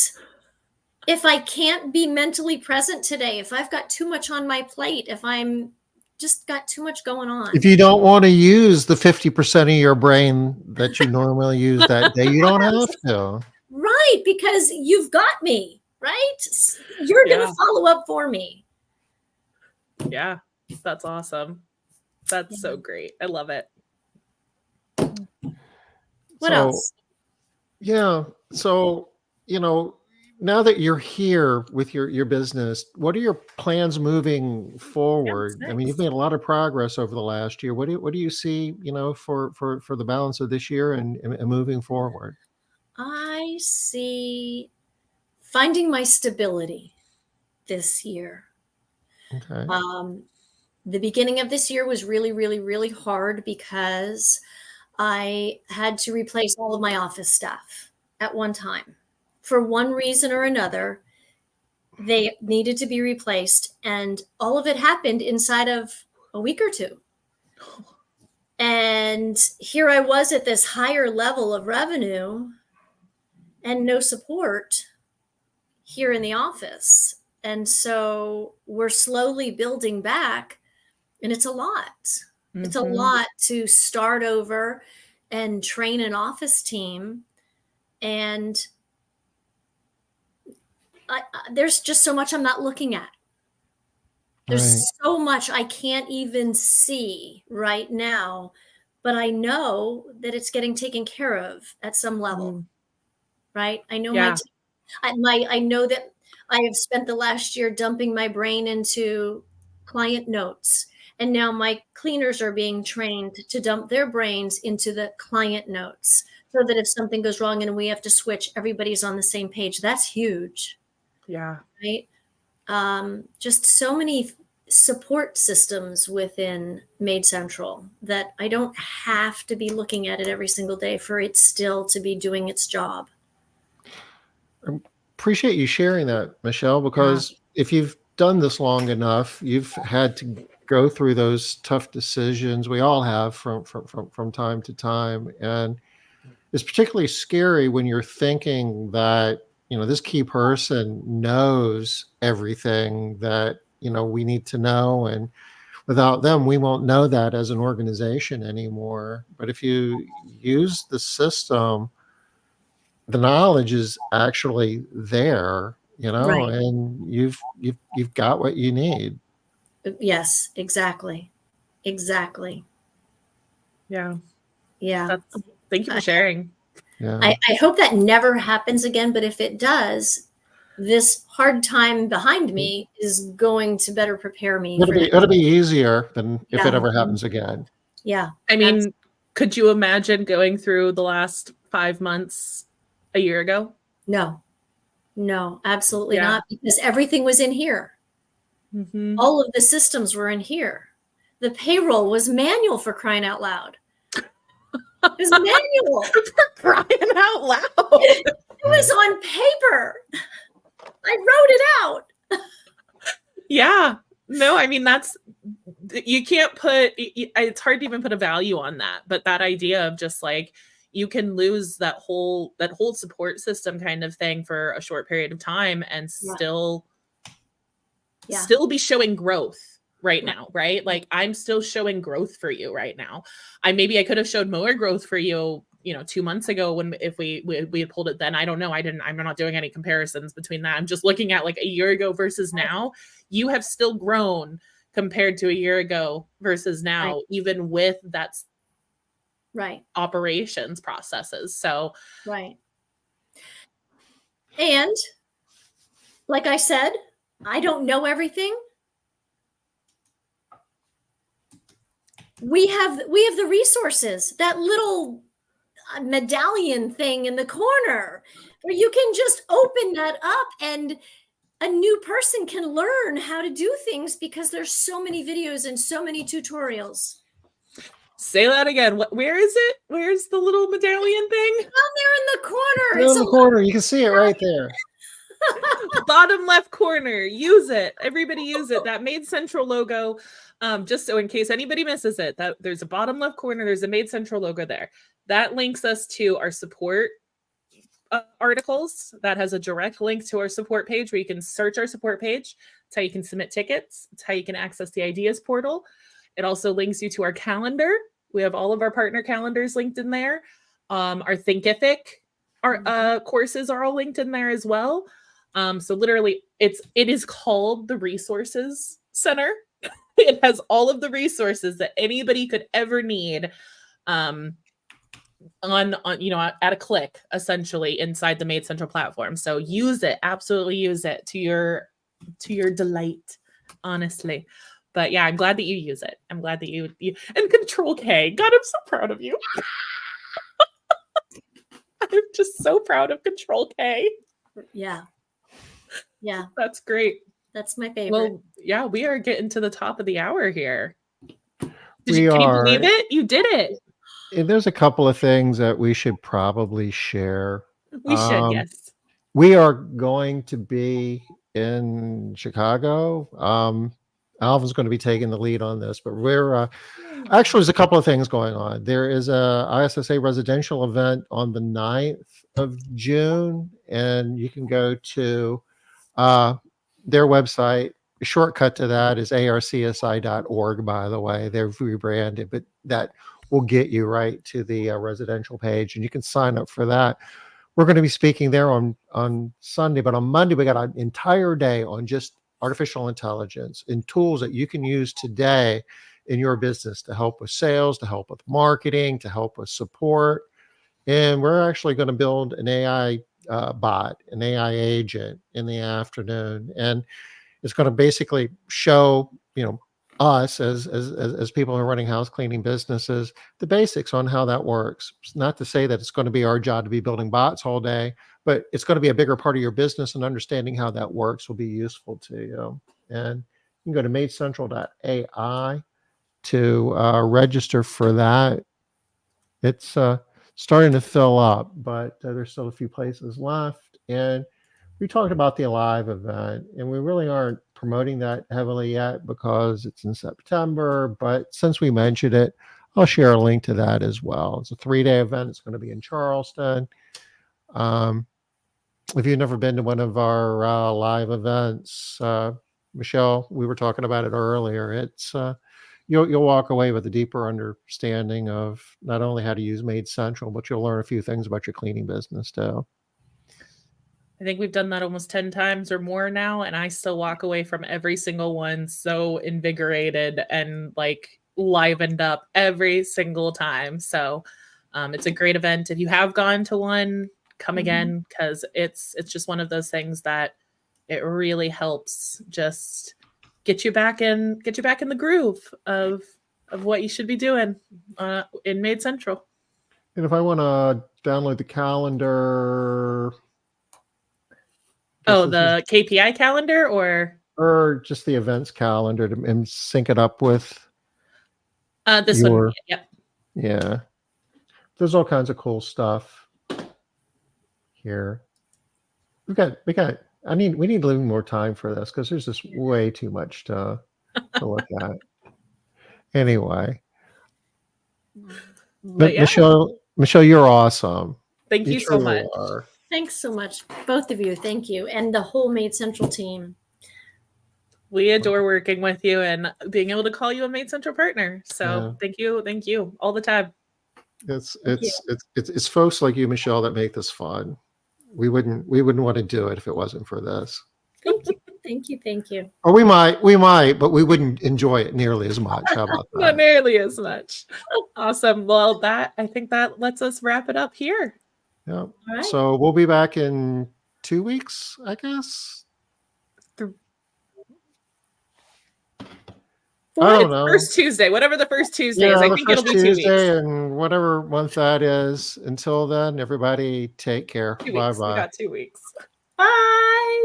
If I can't be mentally present today, if I've got too much on my plate, if I'm just got too much going on. If you don't want to use the 50% of your brain that you normally use that day, you don't have to. Right, because you've got me, right? You're going to follow up for me. Yeah, that's awesome. That's so great. I love it. What else? Yeah. So, you know, now that you're here with your business, what are your plans moving forward? I mean, you've made a lot of progress over the last year. What do you see, you know, for the balance of this year and moving forward? I see finding my stability this year. Okay. The beginning of this year was really, really, really hard because I had to replace all of my office staff at one time. For one reason or another, they needed to be replaced, and all of it happened inside of a week or two. And here I was at this higher level of revenue and no support here in the office. And so we're slowly building back, and it's a lot. It's a lot to start over and train an office team. And there's just so much I'm not looking at. There's so much I can't even see right now, but I know that it's getting taken care of at some level, right? I know I know that I have spent the last year dumping my brain into client notes, and now my cleaners are being trained to dump their brains into the client notes, so that if something goes wrong and we have to switch, everybody's on the same page. That's huge. Yeah. Right. Just so many support systems within MaidCentral that I don't have to be looking at it every single day for it still to be doing its job. I appreciate you sharing that, Michelle, because if you've done this long enough, you've had to go through those tough decisions. We all have from time to time. And it's particularly scary when you're thinking that, this key person knows everything that, we need to know. And without them, we won't know that as an organization anymore. But if you use the system, the knowledge is actually there, Right. and you've got what you need. Yes, exactly. Yeah. Yeah. Thank you for sharing. Yeah. I hope that never happens again, but if it does, this hard time behind me is going to better prepare me. It'll be easier than if it Yeah. ever happens again. Yeah. I mean, could you imagine going through the last 5 months a year ago? No, absolutely Yeah. not, because everything was in here. Mhm. All of the systems were in here. The payroll was manual, for crying out loud. It was manual. For crying out loud. It was on paper. I wrote it out. Yeah. No, I mean, you can't put, it's hard to even put a value on that, but that idea of just like, you can lose that whole support system kind of thing for a short period of time and still be showing growth right now, right? Like, I'm still showing growth for you right now. Maybe I could have showed more growth for you, 2 months ago if we had pulled it then. I don't know. I'm not doing any comparisons between that. I'm just looking at like a year ago versus now. You have still grown compared to a year ago versus now, even with that operations processes. So, and like I said, I don't know everything. We have the resources, that little medallion thing in the corner where you can just open that up and a new person can learn how to do things, because there's so many videos and so many tutorials. Say that again. Where is it? Where's the little medallion thing? Down there in the corner. It's in the corner. You can see it right there. Bottom left corner. Use it. Everybody use it. That MaidCentral logo. Just so in case anybody misses it, that there's a bottom left corner. There's a MaidCentral logo there. That links us to our support articles. That has a direct link to our support page where you can search our support page. It's how you can submit tickets. It's how you can access the ideas portal. It also links you to our calendar. We have all of our partner calendars linked in there. Our Thinkific, our courses are all linked in there as well. So literally, it is called the Resources Center. It has all of the resources that anybody could ever need, on at a click, essentially, inside the MaidCentral platform. So use it, absolutely use it to your delight, honestly. But yeah, I'm glad that you use it. I'm glad that you and Control K. God, I'm so proud of you. I'm just so proud of Control K. Yeah. That's great. That's my favorite. Well, yeah, we are getting to the top of the hour here. Can We you are. believe it? You did it. There's a couple of things that we should probably share. We should, yes. We are going to be in Chicago. Alvin's going to be taking the lead on this, but we're actually, there's a couple of things going on. There is a ISSA residential event on the 9th of June, and you can go to their website. A shortcut to that is arcsi.org, by the way. They're rebranded, but that will get you right to the residential page, and you can sign up for that. We're going to be speaking there on Sunday, but on Monday, we got an entire day on just artificial intelligence and tools that you can use today in your business to help with sales, to help with marketing, to help with support. And we're actually going to build an AI bot, an AI agent in the afternoon. And it's going to basically show, us as people who are running house cleaning businesses, the basics on how that works. It's not to say that it's going to be our job to be building bots all day, but it's going to be a bigger part of your business, and understanding how that works will be useful to you. And you can go to maidcentral.ai to register for that. It's starting to fill up, but there's still a few places left. And we talked about the Alive event, and we really aren't promoting that heavily yet because it's in September, but since we mentioned it, I'll share a link to that as well. It's a 3-day event. It's going to be in Charleston. If you've never been to one of our live events, Michelle, we were talking about it earlier. It's you'll walk away with a deeper understanding of not only how to use MaidCentral, but you'll learn a few things about your cleaning business too. I think we've done that almost 10 times or more now, and I still walk away from every single one so invigorated and like livened up every single time. So it's a great event. If you have gone to one, come again, because it's just one of those things that it really helps just get you back in the groove of what you should be doing in MaidCentral. And if I want to download the calendar, Oh, the KPI calendar or just the events calendar and sync it up with this one. Yep. Yeah. There's all kinds of cool stuff here. We need a little more time for this because there's just way too much to look at. Anyway. But yeah. Michelle, you're awesome. Thank you so much. Thanks so much, both of you. Thank you, and the whole MaidCentral team. We adore working with you and being able to call you a MaidCentral partner. So thank you all the time. It's folks like you, Michelle, that make this fun. We wouldn't want to do it if it wasn't for this. Thank you. Or we might, but we wouldn't enjoy it nearly as much. How about that? Not nearly as much. Awesome. Well, I think that lets us wrap it up here. Yeah. Right. So we'll be back in 2 weeks, I guess. I don't know. First Tuesday, whatever the first Tuesday is. I think it'll be 2 weeks. And whatever month that is. Until then, everybody take care. Bye-bye. We got 2 weeks. Bye.